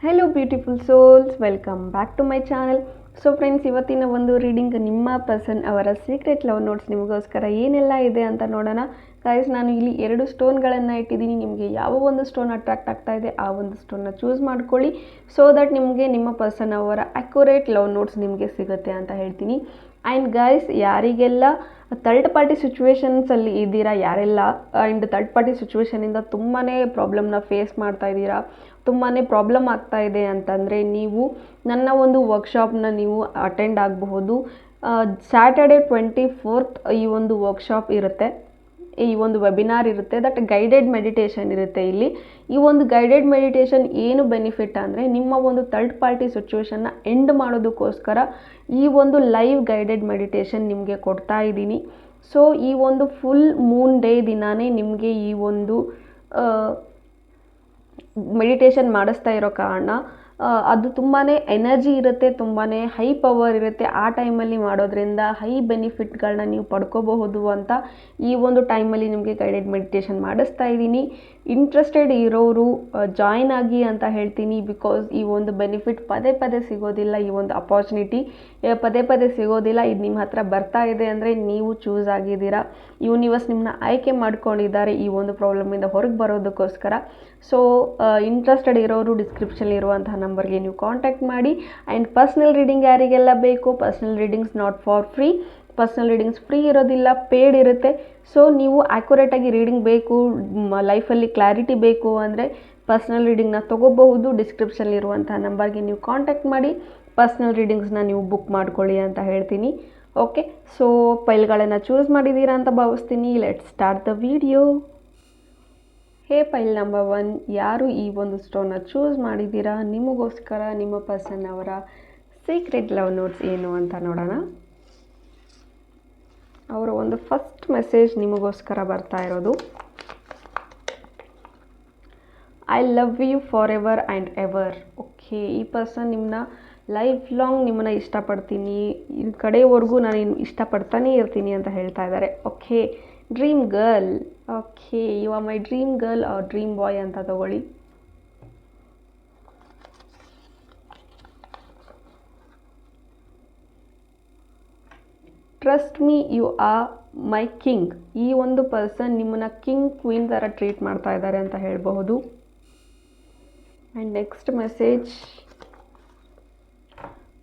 Hello beautiful souls, welcome back to my channel. So friends, ಇವತ್ತಿನ ಒಂದು reading ನಿಮ್ಮ person ಅವರ ಸೀಕ್ರೆಟ್ ಲವ್ ನೋಟ್ಸ್ ನಿಮಗೋಸ್ಕರ ಏನೆಲ್ಲ ಇದೆ ಅಂತ ನೋಡೋಣ. ಗೈಸ್, ನಾನು ಇಲ್ಲಿ 2 ಸ್ಟೋನ್ಗಳನ್ನು ಇಟ್ಟಿದ್ದೀನಿ. ನಿಮಗೆ ಯಾವ ಒಂದು ಸ್ಟೋನ್ ಅಟ್ರಾಕ್ಟ್ ಆಗ್ತಾ ಇದೆ ಆ ಒಂದು ಸ್ಟೋನ್ನ ಚೂಸ್ ಮಾಡ್ಕೊಳ್ಳಿ. ಸೊ ದಟ್ ನಿಮಗೆ ನಿಮ್ಮ ಪರ್ಸನ್ ಅವರ ಅಕ್ಯುರೇಟ್ ಲವ್ ನೋಟ್ಸ್ ನಿಮಗೆ ಸಿಗುತ್ತೆ ಅಂತ ಹೇಳ್ತೀನಿ. ಆ್ಯಂಡ್ ಗೈಸ್, ಯಾರಿಗೆಲ್ಲ ಥರ್ಡ್ ಪಾರ್ಟಿ ಸಿಚುವೇಶನ್ಸಲ್ಲಿ ಇದ್ದೀರಾ, ಯಾರೆಲ್ಲ ಆ್ಯಂಡ್ ಥರ್ಡ್ ಪಾರ್ಟಿ ಸಿಚುವೇಶನಿಂದ ತುಂಬಾ ಪ್ರಾಬ್ಲಮ್ನ ಫೇಸ್ ಮಾಡ್ತಾ ಇದ್ದೀರಾ, ತುಂಬಾ ಪ್ರಾಬ್ಲಮ್ ಆಗ್ತಾ ಇದೆ ಅಂತಂದರೆ ನೀವು ನನ್ನ ಒಂದು ವರ್ಕ್ಶಾಪ್ನ ನೀವು ಅಟೆಂಡ್ ಆಗಬಹುದು. ಸ್ಯಾಟರ್ಡೆ 24th ಈ ಒಂದು ವರ್ಕ್ಶಾಪ್ ಇರುತ್ತೆ, ಈ ಒಂದು ವೆಬಿನಾರ್ ಇರುತ್ತೆ. ದಟ್ ಗೈಡೆಡ್ ಮೆಡಿಟೇಷನ್ ಇರುತ್ತೆ. ಇಲ್ಲಿ ಈ ಒಂದು ಗೈಡೆಡ್ ಮೆಡಿಟೇಷನ್ ಏನು ಬೆನಿಫಿಟ್ ಅಂದರೆ, ನಿಮ್ಮ ಒಂದು ಥರ್ಡ್ ಪಾರ್ಟಿ ಸಿಚುವೇಶನ್ನ ಎಂಡ್ ಮಾಡೋದಕ್ಕೋಸ್ಕರ ಈ ಒಂದು ಲೈವ್ ಗೈಡೆಡ್ ಮೆಡಿಟೇಷನ್ ನಿಮಗೆ ಕೊಡ್ತಾ ಇದ್ದೀನಿ. ಸೊ ಈ ಒಂದು ಫುಲ್ ಮೂನ್ ಡೇ ದಿನಾನೇ ನಿಮಗೆ ಈ ಒಂದು ಮೆಡಿಟೇಷನ್ ಮಾಡಿಸ್ತಾ ಇರೋ ಕಾರಣ ಅದು ತುಂಬಾ ಎನರ್ಜಿ ಇರುತ್ತೆ, ತುಂಬಾ ಹೈ ಪವರ್ ಇರುತ್ತೆ. ಆ ಟೈಮಲ್ಲಿ ಮಾಡೋದ್ರಿಂದ ಹೈ ಬೆನಿಫಿಟ್ಗಳನ್ನ ನೀವು ಪಡ್ಕೋಬಹುದು ಅಂತ ಈ ಒಂದು ಟೈಮಲ್ಲಿ ನಿಮಗೆ ಗೈಡೆಡ್ ಮೆಡಿಟೇಷನ್ ಮಾಡಿಸ್ತಾ ಇದ್ದೀನಿ. ಇಂಟ್ರೆಸ್ಟೆಡ್ ಇರೋರು ಜಾಯ್ನ್ ಆಗಿ ಅಂತ ಹೇಳ್ತೀನಿ. ಬಿಕಾಸ್ ಈ ಒಂದು ಬೆನಿಫಿಟ್ ಪದೇ ಪದೇ ಸಿಗೋದಿಲ್ಲ, ಈ ಒಂದು ಅಪಾರ್ಚುನಿಟಿ ಪದೇ ಪದೇ ಸಿಗೋದಿಲ್ಲ. ಇದು ನಿಮ್ಮ ಹತ್ರ ಬರ್ತಾ ಇದೆ ಅಂದರೆ ನೀವು ಚೂಸ್ ಆಗಿದ್ದೀರಾ, ಯೂನಿವರ್ಸ್ ನಿಮ್ಮನ್ನ ಆಯ್ಕೆ ಮಾಡ್ಕೊಂಡಿದ್ದಾರೆ ಈ ಒಂದು ಪ್ರಾಬ್ಲಮಿಂದ ಹೊರಗೆ ಬರೋದಕ್ಕೋಸ್ಕರ. ಸೊ ಇಂಟ್ರೆಸ್ಟೆಡ್ ಇರೋರು ಡಿಸ್ಕ್ರಿಪ್ಷನ್ ಇರುವಂತಹ ನಂಬರ್ಗೆ ನೀವು ಕಾಂಟ್ಯಾಕ್ಟ್ ಮಾಡಿ. ಆ್ಯಂಡ್ ಪರ್ಸ್ನಲ್ ರೀಡಿಂಗ್ ಯಾರಿಗೆಲ್ಲ ಬೇಕು, personal readings not for free, personal readings free ಇರೋದಿಲ್ಲ, ಪೇಯ್ಡ್ ಇರುತ್ತೆ. ಸೊ ನೀವು ಆ್ಯಕ್ಯುರೇಟಾಗಿ ರೀಡಿಂಗ್ ಬೇಕು, ಲೈಫಲ್ಲಿ ಕ್ಲಾರಿಟಿ ಬೇಕು ಅಂದರೆ ಪರ್ಸ್ನಲ್ ರೀಡಿಂಗ್ನ ತೊಗೋಬಹುದು. ಡಿಸ್ಕ್ರಿಪ್ಷನ್ಲಿರುವಂಥ ನಂಬರ್ಗೆ ನೀವು ಕಾಂಟ್ಯಾಕ್ಟ್ ಮಾಡಿ ಪರ್ಸ್ನಲ್ ರೀಡಿಂಗ್ಸ್ನ ನೀವು ಬುಕ್ ಮಾಡ್ಕೊಳ್ಳಿ ಅಂತ ಹೇಳ್ತೀನಿ. ಓಕೆ, ಸೊ ಪೈಲ್ಗಳನ್ನು ಚೂಸ್ ಮಾಡಿದ್ದೀರಾ ಅಂತ ಭಾವಿಸ್ತೀನಿ. Let's start the video. Hey pile number 1, ಯಾರು ಈ ಒಂದು ಸ್ಟೋನ್ನ ಚೂಸ್ ಮಾಡಿದ್ದೀರಾ, ನಿಮಗೋಸ್ಕರ ನಿಮ್ಮ ಪರ್ಸನ್ ಅವರ ಸೀಕ್ರೆಟ್ ಲವ್ ನೋಟ್ಸ್ ಏನು ಅಂತ ನೋಡೋಣ. ಅವರ ಒಂದು ಫಸ್ಟ್ ಮೆಸೇಜ್ ನಿಮಗೋಸ್ಕರ ಬರ್ತಾ ಇರೋದು, I love you forever and ever. Okay, ಈ ಪರ್ಸನ್ ನಿಮ್ಮನ್ನ ಲೈಫ್ ಲಾಂಗ್ ನಿಮ್ಮನ್ನ ಇಷ್ಟಪಡ್ತೀನಿ, ಈ ಕಡೆವರೆಗೂ ನಾನು ಇಷ್ಟಪಡ್ತಾನೇ ಇರ್ತೀನಿ ಅಂತ ಹೇಳ್ತಾ ಇದ್ದಾರೆ. Okay, dream girl. Okay, you are my dream girl or dream boy ಅಂತ ತಗೊಳ್ಳಿ. Trust me, you are my king. ಈ ಒಂದು ಪರ್ಸನ್ ನಿಮ್ಮನ್ನ ಕಿಂಗ್ ಕ್ವೀನ್ ಥರ ಟ್ರೀಟ್ ಮಾಡ್ತಾ ಇದ್ದಾರೆ ಅಂತ ಹೇಳಬಹುದು. And next message,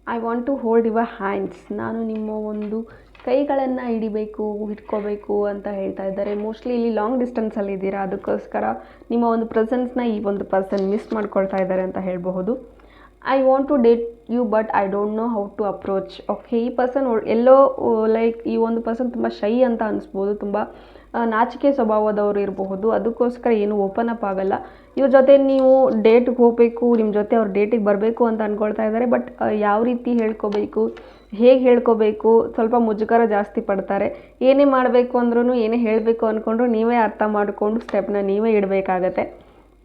I want to hold your hands. ನಾನು ನಿಮ್ಮ ಒಂದು ಕೈಗಳನ್ನು ಹಿಡ್ಕೋಬೇಕು ಅಂತ ಹೇಳ್ತಾ ಇದ್ದಾರೆ. ಮೋಸ್ಟ್ಲಿ ಇಲ್ಲಿ ಲಾಂಗ್ ಡಿಸ್ಟೆನ್ಸಲ್ಲಿ ಇದ್ದೀರಾ, ಅದಕ್ಕೋಸ್ಕರ ನಿಮ್ಮ ಒಂದು ಪ್ರೆಸೆನ್ಸ್ನ ಈ ಒಂದು ಪರ್ಸನ್ ಮಿಸ್ ಮಾಡ್ಕೊಳ್ತಾ ಇದ್ದಾರೆ ಅಂತ ಹೇಳಬಹುದು. I want to date you but I don't know how to approach. Okay, ಈ ಪರ್ಸನ್ ಎಲ್ಲೋ ಲೈಕ್ ಈ ಒಂದು ಪರ್ಸನ್ ತುಂಬ ಶೈ ಅಂತ ಅನಿಸ್ಬೋದು, ತುಂಬ ನಾಚಿಕೆ ಸ್ವಭಾವದವರು ಇರಬಹುದು, ಅದಕ್ಕೋಸ್ಕರ ಏನು ಓಪನ್ ಅಪ್ ಆಗಲ್ಲ. ಇವ್ರ ಜೊತೆ ನೀವು ಡೇಟ್ಗೆ ಹೋಗಬೇಕು, ನಿಮ್ಮ ಜೊತೆ ಅವ್ರು ಡೇಟಿಗೆ ಬರಬೇಕು ಅಂತ ಅಂದ್ಕೊಳ್ತಾ ಇದ್ದಾರೆ. ಬಟ್ ಯಾವ ರೀತಿ ಹೇಳ್ಕೋಬೇಕು, ಹೇಗೆ ಹೇಳ್ಕೋಬೇಕು, ಸ್ವಲ್ಪ ಮುಜುಗರ ಜಾಸ್ತಿ ಪಡ್ತಾರೆ. ಏನೇ ಮಾಡಬೇಕು ಅಂದ್ರೂ, ಏನೇ ಹೇಳಬೇಕು ಅಂದ್ಕೊಂಡ್ರು ನೀವೇ ಅರ್ಥ ಮಾಡಿಕೊಂಡು ಸ್ಟೆಪ್ನ ನೀವೇ ಇಡಬೇಕಾಗತ್ತೆ.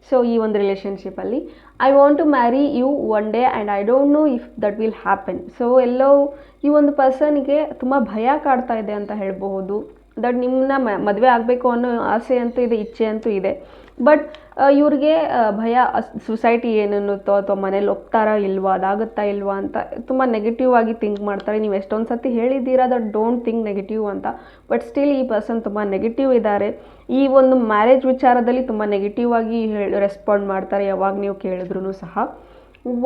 ಸೊ ಈ ಒಂದು ರಿಲೇಷನ್ಶಿಪ್ಪಲ್ಲಿ I want to marry you one day and I don't know if that will happen. So ಎಲ್ಲೋ ಈ ಒಂದು ಪರ್ಸನ್ಗೆ ತುಂಬ ಭಯ ಕಾಡ್ತಾ ಇದೆ ಅಂತ ಹೇಳಬಹುದು. ದಟ್ ನಿಮ್ಮನ್ನ ಮದುವೆ ಆಗಬೇಕು ಅನ್ನೋ ಆಸೆ ಅಂತೂ ಇದೆ, ಇಚ್ಛೆ ಅಂತೂ ಇದೆ. ಬಟ್ ಇವ್ರಿಗೆ ಭಯ, ಸೊಸೈಟಿ ಏನನ್ನುತ್ತೋ ಅಥವಾ ಮನೇಲಿ ಒಪ್ತಾರಾ ಇಲ್ವಾ, ಅದಾಗುತ್ತಾ ಇಲ್ವಾ ಅಂತ ತುಂಬ ನೆಗೆಟಿವ್ ಆಗಿ ಥಿಂಕ್ ಮಾಡ್ತಾರೆ. ನೀವು ಎಷ್ಟೊಂದು ಸತಿ ಹೇಳಿದ್ದೀರಾ ದಟ್ ಡೋಂಟ್ ಥಿಂಕ್ ನೆಗೆಟಿವ್ ಅಂತ, ಬಟ್ ಸ್ಟಿಲ್ ಈ ಪರ್ಸನ್ ತುಂಬ ನೆಗೆಟಿವ್ ಇದ್ದಾರೆ. ಈ ಒಂದು ಮ್ಯಾರೇಜ್ ವಿಚಾರದಲ್ಲಿ ತುಂಬ ನೆಗೆಟಿವ್ ಆಗಿ ರೆಸ್ಪಾಂಡ್ ಮಾಡ್ತಾರೆ ಯಾವಾಗ ನೀವು ಕೇಳಿದ್ರೂ ಸಹ.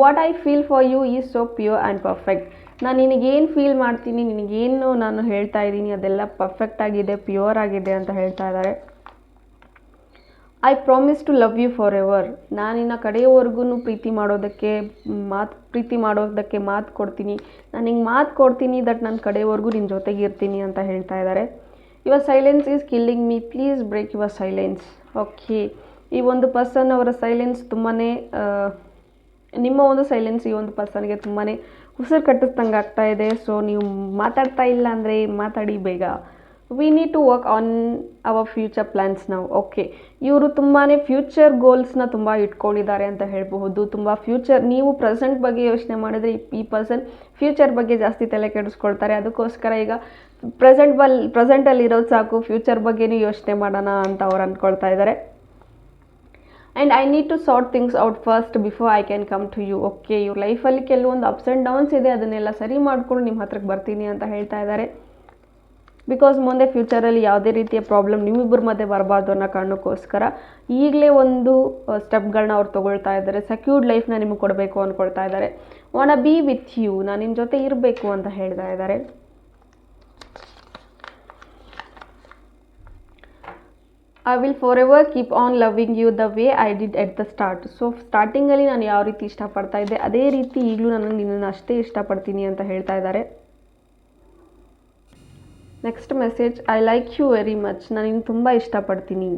What I feel for you is so pure and perfect. ನಾನು ನಿನಗೇನು ಫೀಲ್ ಮಾಡ್ತೀನಿ, ನಿನಗೇನು ನಾನು ಹೇಳ್ತಾ ಇದ್ದೀನಿ ಅದೆಲ್ಲ ಪರ್ಫೆಕ್ಟ್ ಆಗಿದೆ, ಪ್ಯೂರ್ ಆಗಿದೆ ಅಂತ ಹೇಳ್ತಾ ಇದ್ದಾರೆ. I promise to love you forever. ನಾನಿನ್ನ ಕಡೆಯವರೆಗೂ ಪ್ರೀತಿ ಮಾಡೋದಕ್ಕೆ ಮಾತು ಕೊಡ್ತೀನಿ. ನಾನು ಹಿಂಗೆ ಮಾತು ಕೊಡ್ತೀನಿ ದಟ್ ನಾನು ಕಡೆಯವರೆಗೂ ನಿನ್ನ ಜೊತೆಗೆ ಇರ್ತೀನಿ ಅಂತ ಹೇಳ್ತಾ ಇದ್ದಾರೆ. Your silence is killing me, please break your silence. Okay, ಈ ಒಂದು ಪರ್ಸನ್ ಅವರ ಸೈಲೆನ್ಸ್ ತುಂಬಾ, ನಿಮ್ಮ ಒಂದು ಸೈಲೆನ್ಸ್ ಈ ಒಂದು ಪರ್ಸನ್ಗೆ ತುಂಬಾ ಉಸಿರು ಕಟ್ಟಿಸ್ದಂಗೆ ಆಗ್ತಾ ಇದೆ. ಸೊ ನೀವು ಮಾತಾಡ್ತಾ ಇಲ್ಲ ಅಂದರೆ ಮಾತಾಡಿ ಬೇಗ. We need to work on our future plans ನಾವು. ಓಕೆ, ಇವರು ತುಂಬಾ ಫ್ಯೂಚರ್ ಗೋಲ್ಸ್ನ ತುಂಬ ಇಟ್ಕೊಂಡಿದ್ದಾರೆ ಅಂತ ಹೇಳಬಹುದು. ತುಂಬ ಫ್ಯೂಚರ್, ನೀವು ಪ್ರೆಸೆಂಟ್ ಬಗ್ಗೆ ಯೋಚನೆ ಮಾಡಿದರೆ ಈ ಪರ್ಸನ್ ಫ್ಯೂಚರ್ ಬಗ್ಗೆ ಜಾಸ್ತಿ ತಲೆ ಕೆಡಿಸ್ಕೊಳ್ತಾರೆ. ಅದಕ್ಕೋಸ್ಕರ ಈಗ ಪ್ರೆಸೆಂಟಲ್ಲಿ ಇರೋದು ಸಾಕು, ಫ್ಯೂಚರ್ ಬಗ್ಗೆನೂ ಯೋಚನೆ ಮಾಡೋಣ ಅಂತ ಅವ್ರು ಅಂದ್ಕೊಳ್ತಾ ಇದ್ದಾರೆ. And I need to sort things out first before I can come to you. Okay, ಇವ್ರ ಲೈಫಲ್ಲಿ ಕೆಲವೊಂದು ಅಪ್ಸ್ ಆ್ಯಂಡ್ ಡೌನ್ಸ್ ಇದೆ, ಅದನ್ನೆಲ್ಲ ಸರಿ ಮಾಡಿಕೊಂಡು ನಿಮ್ಮ ಹತ್ರಕ್ಕೆ ಬರ್ತೀನಿ ಅಂತ ಹೇಳ್ತಾ ಇದ್ದಾರೆ. ಬಿಕಾಸ್ ಮುಂದೆ ಫ್ಯೂಚರಲ್ಲಿ ಯಾವುದೇ ರೀತಿಯ ಪ್ರಾಬ್ಲಮ್ ನಿಮ್ಮಿಬ್ಬರ ಮಧ್ಯೆ ಬರಬಾರ್ದು ಅನ್ನೋ ಕಾರಣಕ್ಕೋಸ್ಕರ ಈಗಲೇ ಒಂದು ಸ್ಟೆಪ್ಗಳನ್ನ ಅವ್ರು ತೊಗೊಳ್ತಾ ಇದ್ದಾರೆ. ಸೆಕ್ಯೂರ್ಡ್ ಲೈಫ್ನ ನಿಮಗೆ ಕೊಡಬೇಕು ಅಂದ್ಕೊಳ್ತಾ ಇದ್ದಾರೆ. ವಾಂಟ್ ಬಿ ವಿತ್ ಯು, ನಾನು ನಿಮ್ಮ ಜೊತೆ ಇರಬೇಕು ಅಂತ ಹೇಳ್ತಾ ಇದ್ದಾರೆ. I will forever keep on loving you the way I did at the start. So ಸ್ಟಾರ್ಟಿಂಗಲ್ಲಿ ನಾನು ಯಾವ ರೀತಿ ಇಷ್ಟಪಡ್ತಾ ಇದ್ದೆ ಅದೇ ರೀತಿ ಈಗಲೂ ನಾನು ನಿನ್ನನ್ನು ಅಷ್ಟೇ ಇಷ್ಟಪಡ್ತೀನಿ ಅಂತ ಹೇಳ್ತಾ ಇದ್ದಾರೆ. Next message, I like you very much, ನಾನು ನಿನ್ನ ತುಂಬ ಇಷ್ಟಪಡ್ತೀನಿ.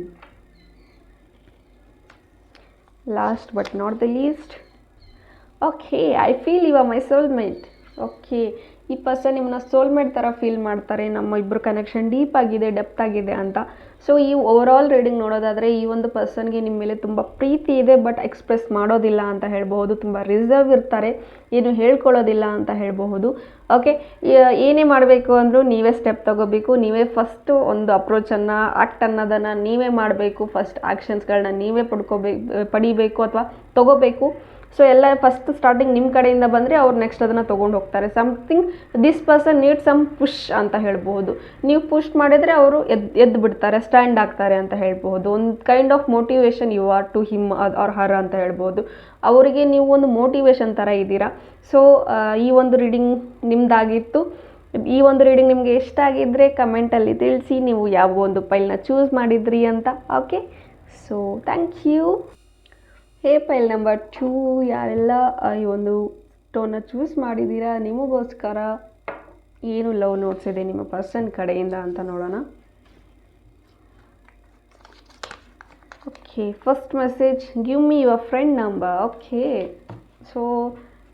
Last but not the least, okay, I feel you are my soulmate. Okay, ಈ ಪರ್ಸನ್ ನಿಮ್ಮನ್ನ ಸೋಲ್ಮೇಟ್ ಥರ ಫೀಲ್ ಮಾಡ್ತಾರೆ. ನಮ್ಮ ಇಬ್ಬರು ಕನೆಕ್ಷನ್ ಡೀಪ್ ಆಗಿದೆ, ಡೆಪ್ತ್ ಆಗಿದೆ ಅಂತ. ಸೊ ಈ ಓವರಾಲ್ ರೀಡಿಂಗ್ ನೋಡೋದಾದರೆ ಈ ಒಂದು ಪರ್ಸನ್ಗೆ ನಿಮ್ಮ ಮೇಲೆ ತುಂಬ ಪ್ರೀತಿ ಇದೆ, ಬಟ್ ಎಕ್ಸ್ಪ್ರೆಸ್ ಮಾಡೋದಿಲ್ಲ ಅಂತ ಹೇಳ್ಬಹುದು. ತುಂಬ ರಿಸರ್ವ್ ಇರ್ತಾರೆ, ಏನು ಹೇಳ್ಕೊಳ್ಳೋದಿಲ್ಲ ಅಂತ ಹೇಳಬಹುದು. ಓಕೆ, ಏನೇ ಮಾಡಬೇಕು ಅಂದರೂ ನೀವೇ ಸ್ಟೆಪ್ ತೊಗೋಬೇಕು, ನೀವೇ ಫಸ್ಟು ಒಂದು ಅಪ್ರೋಚನ್ನು, ಆ್ಯಕ್ಟ್ ಅನ್ನೋದನ್ನು ನೀವೇ ಮಾಡಬೇಕು. ಫಸ್ಟ್ ಆ್ಯಕ್ಷನ್ಸ್ಗಳನ್ನ ನೀವೇ ಪಡಿಬೇಕು ಅಥವಾ ತೊಗೋಬೇಕು. ಸೊ ಎಲ್ಲ ಫಸ್ಟ್ ಸ್ಟಾರ್ಟಿಂಗ್ ನಿಮ್ಮ ಕಡೆಯಿಂದ ಬಂದರೆ ಅವ್ರು ನೆಕ್ಸ್ಟ್ ಅದನ್ನು ತೊಗೊಂಡು ಹೋಗ್ತಾರೆ. Something this person need some push ಅಂತ ಹೇಳ್ಬೋದು. ನೀವು ಪುಷ್ ಮಾಡಿದರೆ ಅವರು ಎದ್ದು ಬಿಡ್ತಾರೆ, ಸ್ಟ್ಯಾಂಡ್ ಆಗ್ತಾರೆ ಅಂತ ಹೇಳ್ಬೋದು. ಒಂದು kind of motivation you are to him or her ಅಂತ ಹೇಳ್ಬೋದು. ಅವರಿಗೆ ನೀವು ಒಂದು ಮೋಟಿವೇಶನ್ ಥರ ಇದ್ದೀರಾ. ಸೊ ಈ ಒಂದು ರೀಡಿಂಗ್ ನಿಮ್ಮದಾಗಿತ್ತು. ಈ ಒಂದು ರೀಡಿಂಗ್ ನಿಮಗೆ ಇಷ್ಟ ಆಗಿದ್ದರೆ ಕಮೆಂಟಲ್ಲಿ ತಿಳಿಸಿ ನೀವು ಯಾವ ಒಂದು ಪೈಲ್ನ ಚೂಸ್ ಮಾಡಿದ್ರಿ ಅಂತ. Okay, so thank you. Hey pile number 2, ಯಾರೆಲ್ಲ ಈ ಒಂದು ಸ್ಟೋನ್ನ ಚೂಸ್ ಮಾಡಿದ್ದೀರಾ, ನಿಮಗೋಸ್ಕರ ಏನು ಲವ್ ನೋಟ್ಸ್ ಇದೆ ನಿಮ್ಮ ಪರ್ಸನ್ ಕಡೆಯಿಂದ ಅಂತ ನೋಡೋಣ. Okay, first message, give me your friend number. Okay, so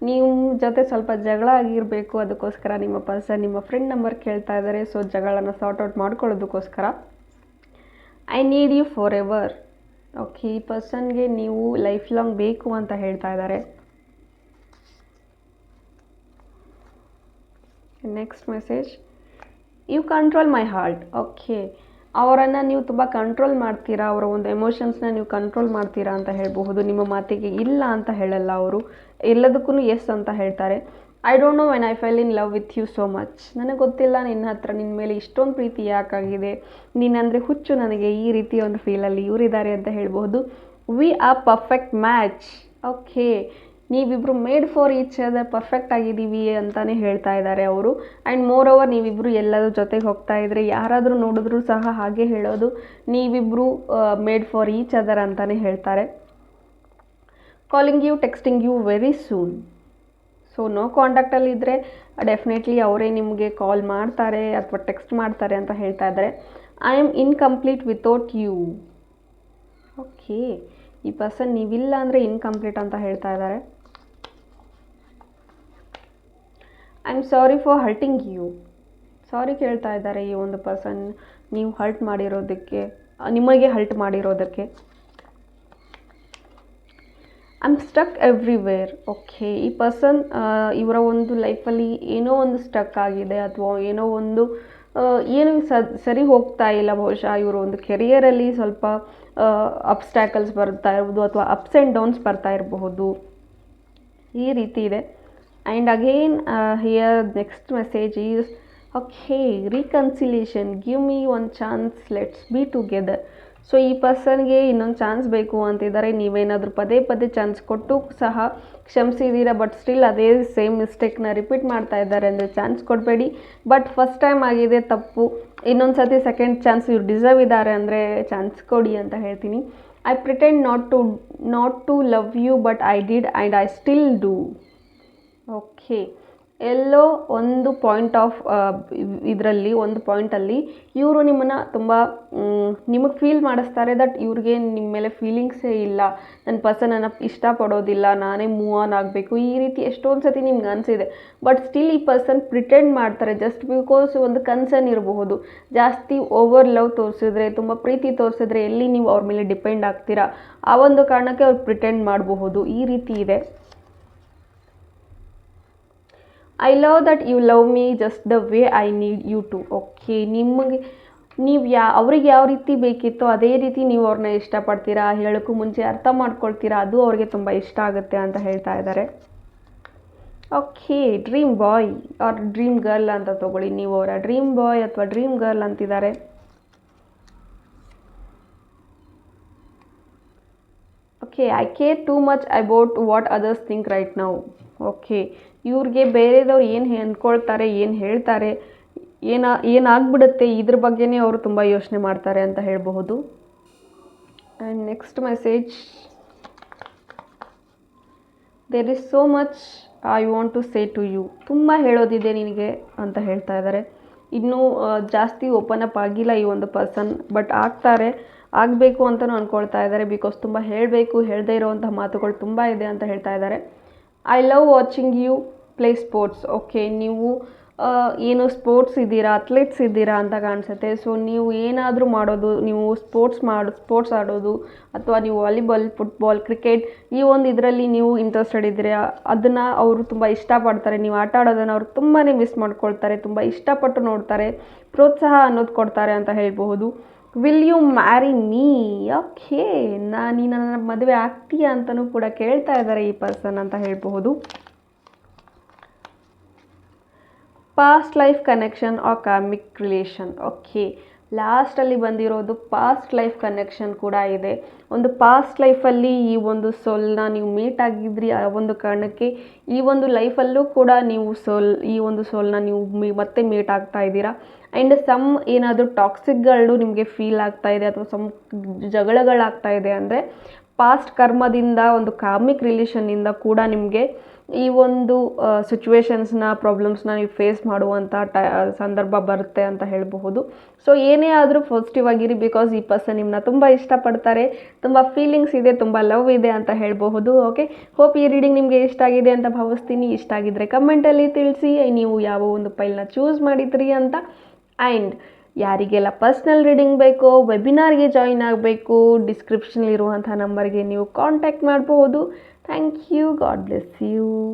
ನಿಮ್ಮ ಜೊತೆ ಸ್ವಲ್ಪ ಜಗಳ ಆಗಿರಬೇಕು, ಅದಕ್ಕೋಸ್ಕರ ನಿಮ್ಮ ಪರ್ಸನ್ ನಿಮ್ಮ ಫ್ರೆಂಡ್ ನಂಬರ್ ಕೇಳ್ತಾ ಇದ್ದಾರೆ. ಸೊ ಜಗಳನ ಸಾರ್ಟ್ ಔಟ್ ಮಾಡ್ಕೊಳ್ಳೋದಕ್ಕೋಸ್ಕರ I need you forever. Okay, ಈ ಪರ್ಸನ್ಗೆ ನೀವು ಲೈಫ್ ಲಾಂಗ್ ಬೇಕು ಅಂತ ಹೇಳ್ತಾ ಇದ್ದಾರೆ. Next message, you control my heart. Okay, ಅವರನ್ನು ನೀವು ತುಂಬ ಕಂಟ್ರೋಲ್ ಮಾಡ್ತೀರಾ, ಅವರ ಒಂದು ಎಮೋಷನ್ಸ್ನ ನೀವು ಕಂಟ್ರೋಲ್ ಮಾಡ್ತೀರಾ ಅಂತ ಹೇಳಬಹುದು. ನಿಮ್ಮ ಮಾತಿಗೆ ಇಲ್ಲ ಅಂತ ಹೇಳಲ್ಲ ಅವರು, ಎಲ್ಲದಕ್ಕೂ ಎಸ್ ಅಂತ ಹೇಳ್ತಾರೆ. I don't know when I fell in love with you so much. ನನಗೆ ಗೊತ್ತಿಲ್ಲ ನಿನ್ನ ಮೇಲೆ ಇಷ್ಟೊಂದು ಪ್ರೀತಿ ಯಾಕಾಗಿದೆ, ನೀನಂದರೆ ಹುಚ್ಚು ನನಗೆ, ಈ ರೀತಿಯ ಒಂದು ಫೀಲಲ್ಲಿ ಇವರಿದ್ದಾರೆ ಅಂತ ಹೇಳ್ಬೋದು. We are perfect match. Okay, ನೀವಿಬ್ಬರು made for each other, perfect ಆಗಿದ್ದೀವಿ ಅಂತಲೇ ಹೇಳ್ತಾ ಇದ್ದಾರೆ ಅವರು. ಆ್ಯಂಡ್ ಮೋರ್ ಓವರ್ ನೀವಿಬ್ಬರು ಎಲ್ಲರೂ ಜೊತೆಗೆ ಹೋಗ್ತಾ ಇದ್ರೆ ಯಾರಾದರೂ ನೋಡಿದ್ರೂ ಸಹ ಹಾಗೆ ಹೇಳೋದು, ನೀವಿಬ್ಬರು ಮೇಡ್ ಫಾರ್ ಈಚ್ ಅದರ್ ಅಂತಲೇ ಹೇಳ್ತಾರೆ. Calling you, texting you very soon. So no ಕಾಂಟ್ಯಾಕ್ಟಲ್ಲಿ ಇದ್ದರೆ ಡೆಫಿನೆಟ್ಲಿ ಅವರೇ ನಿಮಗೆ ಕಾಲ್ ಮಾಡ್ತಾರೆ ಅಥವಾ ಟೆಕ್ಸ್ಟ್ ಮಾಡ್ತಾರೆ ಅಂತ ಹೇಳ್ತಾ ಇದ್ದಾರೆ. I am incomplete without you. Okay, ಈ ಪರ್ಸನ್ ನೀವಿಲ್ಲ ಅಂದರೆ ಇನ್ಕಂಪ್ಲೀಟ್ ಅಂತ ಹೇಳ್ತಾ ಇದ್ದಾರೆ. I am sorry for hurting you. Sorry ಕೇಳ್ತಾ ಇದ್ದಾರೆ ಈ ಒಂದು ಪರ್ಸನ್ ನೀವು ಹರ್ಟ್ ಮಾಡಿರೋದಕ್ಕೆ, ನಿಮಗೆ ಹರ್ಟ್ ಮಾಡಿರೋದಕ್ಕೆ. I am stuck everywhere. Okay, ಈ ಪರ್ಸನ್ ಇವರ ಒಂದು ಲೈಫಲ್ಲಿ ಏನೋ ಒಂದು ಸ್ಟಕ್ ಆಗಿದೆ ಅಥವಾ ಏನೋ ಒಂದು ಏನು ಸರಿ ಹೋಗ್ತಾ ಇಲ್ಲ. ಬಹುಶಃ ಇವರು ಒಂದು ಕೆರಿಯರಲ್ಲಿ ಸ್ವಲ್ಪ ಅಬ್ಸ್ಟ್ಯಾಕಲ್ಸ್ ಬರ್ತಾ ಇರ್ಬೋದು ಅಥವಾ ಅಪ್ಸ್ ಆ್ಯಂಡ್ ಡೌನ್ಸ್ ಬರ್ತಾ ಇರಬಹುದು, ಈ ರೀತಿ ಇದೆ. And again here next message is, okay, reconciliation, give me one chance, let's be together. So ಈ ಪರ್ಸನ್ಗೆ ಇನ್ನೊಂದು ಚಾನ್ಸ್ ಬೇಕು ಅಂತಿದ್ದಾರೆ. ನೀವೇನಾದರೂ ಪದೇ ಪದೇ ಚಾನ್ಸ್ ಕೊಟ್ಟು ಸಹ ಕ್ಷಮಿಸಿದ್ದೀರಾ, ಬಟ್ ಸ್ಟಿಲ್ ಅದೇ ಸೇಮ್ ಮಿಸ್ಟೇಕ್ನ ರಿಪೀಟ್ ಮಾಡ್ತಾ ಇದ್ದಾರೆ ಅಂದರೆ ಚಾನ್ಸ್ ಕೊಡಬೇಡಿ. ಬಟ್ ಫಸ್ಟ್ ಟೈಮ್ ಆಗಿದೆ ತಪ್ಪು, ಇನ್ನೊಂದು ಸತಿ ಸೆಕೆಂಡ್ ಚಾನ್ಸ್ ಇವ್ರು ಡಿಸರ್ವ್ ಇದ್ದಾರೆ ಅಂದರೆ ಚಾನ್ಸ್ ಕೊಡಿ ಅಂತ ಹೇಳ್ತೀನಿ. I pretend not to love you but I did and I still do. Okay, ಎಲ್ಲೋ ಒಂದು ಪಾಯಿಂಟ್ ಆಫ್ ಇದರಲ್ಲಿ ಒಂದು ಪಾಯಿಂಟಲ್ಲಿ ಇವರು ನಿಮ್ಮನ್ನು ತುಂಬ ನಿಮಗೆ ಫೀಲ್ ಮಾಡಿಸ್ತಾರೆ ದಟ್ ಇವ್ರಿಗೆ ನಿಮ್ಮ ಮೇಲೆ ಫೀಲಿಂಗ್ಸೇ ಇಲ್ಲ, ನನ್ನ ಪರ್ಸನನ್ನು ಇಷ್ಟಪಡೋದಿಲ್ಲ, ನಾನೇ ಮೂವ್ ಆನ್ ಆಗಬೇಕು, ಈ ರೀತಿ ಎಷ್ಟೊಂದು ಸತಿ ನಿಮ್ಗೆ ಅನಿಸಿದೆ. ಬಟ್ ಸ್ಟಿಲ್ ಈ ಪರ್ಸನ್ ಪ್ರಿಟೆಂಡ್ ಮಾಡ್ತಾರೆ ಜಸ್ಟ್ ಬಿಕಾಸ್ ಒಂದು ಕನ್ಸರ್ನ್ ಇರಬಹುದು. ಜಾಸ್ತಿ ಓವರ್ ಲವ್ ತೋರಿಸಿದ್ರೆ, ತುಂಬ ಪ್ರೀತಿ ತೋರಿಸಿದ್ರೆ ಎಲ್ಲಿ ನೀವು ಅವ್ರ ಮೇಲೆ ಡಿಪೆಂಡ್ ಆಗ್ತೀರಾ, ಆ ಒಂದು ಕಾರಣಕ್ಕೆ ಅವ್ರು ಪ್ರಿಟೆಂಡ್ ಮಾಡಬಹುದು, ಈ ರೀತಿ ಇದೆ. I love that you love me just the way I need you too. Okay, ನೀವು ಅವ್ರಿಗೆ ಯಾವ ರೀತಿ ಬೇಕಿತ್ತೋ ಅದೇ ರೀತಿ ನೀವು ಅವ್ರನ್ನ ಇಷ್ಟಪಡ್ತೀರಾ, ಹೇಳೋಕ್ಕೂ ಮುಂಚೆ ಅರ್ಥ ಮಾಡ್ಕೊಳ್ತೀರಾ, ಅದು ಅವ್ರಿಗೆ ತುಂಬ ಇಷ್ಟ ಆಗುತ್ತೆ ಅಂತ ಹೇಳ್ತಾ ಇದ್ದಾರೆ. Okay, dream boy or dream girl ಅಂತ ತಗೊಳ್ಳಿ. ನೀವು ಅವರ ಡ್ರೀಮ್ ಬಾಯ್ ಅಥವಾ ಡ್ರೀಮ್ ಗರ್ಲ್ ಅಂತಿದ್ದಾರೆ. Okay, I care too much about what others think right now. Okay, ಇವ್ರಿಗೆ ಬೇರೆದವ್ರು ಏನು ಅಂದ್ಕೊಳ್ತಾರೆ, ಏನು ಹೇಳ್ತಾರೆ, ಏನಾಗ್ಬಿಡುತ್ತೆ ಇದ್ರ ಬಗ್ಗೆನೇ ಅವರು ತುಂಬ ಯೋಚನೆ ಮಾಡ್ತಾರೆ ಅಂತ ಹೇಳಬಹುದು. And next message, there is so much I want to say to you. ತುಂಬ ಹೇಳೋದಿದೆ ನಿನಗೆ ಅಂತ ಹೇಳ್ತಾ ಇದ್ದಾರೆ. ಇನ್ನೂ ಜಾಸ್ತಿ ಓಪನ್ ಅಪ್ ಆಗಿಲ್ಲ ಈ ಒಂದು ಪರ್ಸನ್, ಬಟ್ ಆಗಬೇಕು ಅಂತಲೂ ಅಂದ್ಕೊಳ್ತಾ ಇದ್ದಾರೆ. ಬಿಕಾಸ್ ತುಂಬ ಹೇಳದೇ ಇರೋವಂಥ ಮಾತುಗಳು ತುಂಬ ಇದೆ ಅಂತ ಹೇಳ್ತಾ ಇದ್ದಾರೆ. I love watching you play sports. Okay, ನೀವು ಏನು ಸ್ಪೋರ್ಟ್ಸ್ ಇದ್ದೀರಾ, ಅಥ್ಲೆಟ್ಸ್ ಇದ್ದೀರಾ ಅಂತ ಕಾಣಿಸುತ್ತೆ. ಸೊ ನೀವು ಏನಾದರೂ ಮಾಡೋದು, ನೀವು ಸ್ಪೋರ್ಟ್ಸ್ ಆಡೋದು, ಅಥವಾ ನೀವು ವಾಲಿಬಾಲ್, ಫುಟ್ಬಾಲ್, ಕ್ರಿಕೆಟ್ ಈ ಒಂದು ಇದರಲ್ಲಿ ನೀವು ಇಂಟ್ರೆಸ್ಟೆಡ್ ಇದ್ದೀರಾ, ಅದನ್ನು ಅವರು ತುಂಬ ಇಷ್ಟಪಡ್ತಾರೆ. ನೀವು ಆಟ ಆಡೋದನ್ನು ಅವರು ತುಂಬಾ ಮಿಸ್ ಮಾಡ್ಕೊಳ್ತಾರೆ, ತುಂಬ ಇಷ್ಟಪಟ್ಟು ನೋಡ್ತಾರೆ, ಪ್ರೋತ್ಸಾಹ ಅನ್ನೋದು ಕೊಡ್ತಾರೆ ಅಂತ ಹೇಳಬಹುದು. Will you marry me? Okay, ನೀನು ನನ್ನ ಮದುವೆ ಆಗ್ತೀಯಾ ಅಂತಲೂ ಕೂಡ ಕೇಳ್ತಾ ಇದ್ದಾರೆ ಈ ಪರ್ಸನ್ ಅಂತ ಹೇಳಬಹುದು. Past life connection or karmic relation. Okay, ಲಾಸ್ಟಲ್ಲಿ ಬಂದಿರೋದು ಪಾಸ್ಟ್ ಲೈಫ್ ಕನೆಕ್ಷನ್ ಕೂಡ ಇದೆ. ಒಂದು ಪಾಸ್ಟ್ ಲೈಫಲ್ಲಿ ಈ ಒಂದು ಸೋಲ್ನ ನೀವು ಮೀಟ್ ಆಗಿದ್ರಿ, ಆ ಒಂದು ಕಾರಣಕ್ಕೆ ಈ ಒಂದು ಲೈಫಲ್ಲೂ ಕೂಡ ನೀವು ಈ ಒಂದು ಸೋಲ್ನ ನೀವು ಮತ್ತೆ ಮೀಟ್ ಆಗ್ತಾ ಇದ್ದೀರಾ. ಆ್ಯಂಡ್ ಏನಾದರೂ ಟಾಕ್ಸಿಕ್ಗಳು ನಿಮಗೆ ಫೀಲ್ ಆಗ್ತಾ ಇದೆ ಅಥವಾ ಜಗಳಗಳಾಗ್ತಾ ಇದೆ ಅಂದರೆ ಪಾಸ್ಟ್ ಕರ್ಮದಿಂದ, ಒಂದು ಕಾರ್ಮಿಕ್ ರಿಲೇಷನ್ನಿಂದ ಕೂಡ ನಿಮಗೆ ಈ ಒಂದು ಸಿಚುವೇಶನ್ಸ್ನ, ಪ್ರಾಬ್ಲಮ್ಸ್ನ ನೀವು ಫೇಸ್ ಮಾಡುವಂಥ ಸಂದರ್ಭ ಬರುತ್ತೆ ಅಂತ ಹೇಳಬಹುದು. ಸೊ ಏನೇ ಆದರೂ ಪಾಸಿಟಿವ್ ಆಗಿರಿ, ಬಿಕಾಸ್ ಈ ಪರ್ಸನ್ ನಿಮ್ಮನ್ನ ತುಂಬ ಇಷ್ಟಪಡ್ತಾರೆ, ತುಂಬ ಫೀಲಿಂಗ್ಸ್ ಇದೆ, ತುಂಬ ಲವ್ ಇದೆ ಅಂತ ಹೇಳಬಹುದು. ಓಕೆ, ಹೋಪ್ ಈ ರೀಡಿಂಗ್ ನಿಮಗೆ ಇಷ್ಟ ಆಗಿದೆ ಅಂತ ಭಾವಿಸ್ತೀನಿ. ಇಷ್ಟ ಆಗಿದ್ದರೆ ಕಮೆಂಟಲ್ಲಿ ತಿಳಿಸಿ ನೀವು ಯಾವ ಒಂದು ಫೈಲ್ನ ಚೂಸ್ ಮಾಡಿದ್ರಿ ಅಂತ. ಆ್ಯಂಡ್ ಯಾರಿಗೆಲ್ಲ ಪರ್ಸ್ನಲ್ ರೀಡಿಂಗ್ ಬೇಕೋ, ವೆಬಿನಾರ್ಗೆ ಜಾಯಿನ್ ಆಗಬೇಕು, ಡಿಸ್ಕ್ರಿಪ್ಷನಲ್ಲಿರುವಂಥ ನಂಬರ್ಗೆ ನೀವು ಕಾಂಟ್ಯಾಕ್ಟ್ ಮಾಡಬಹುದು. Thank you. God bless you.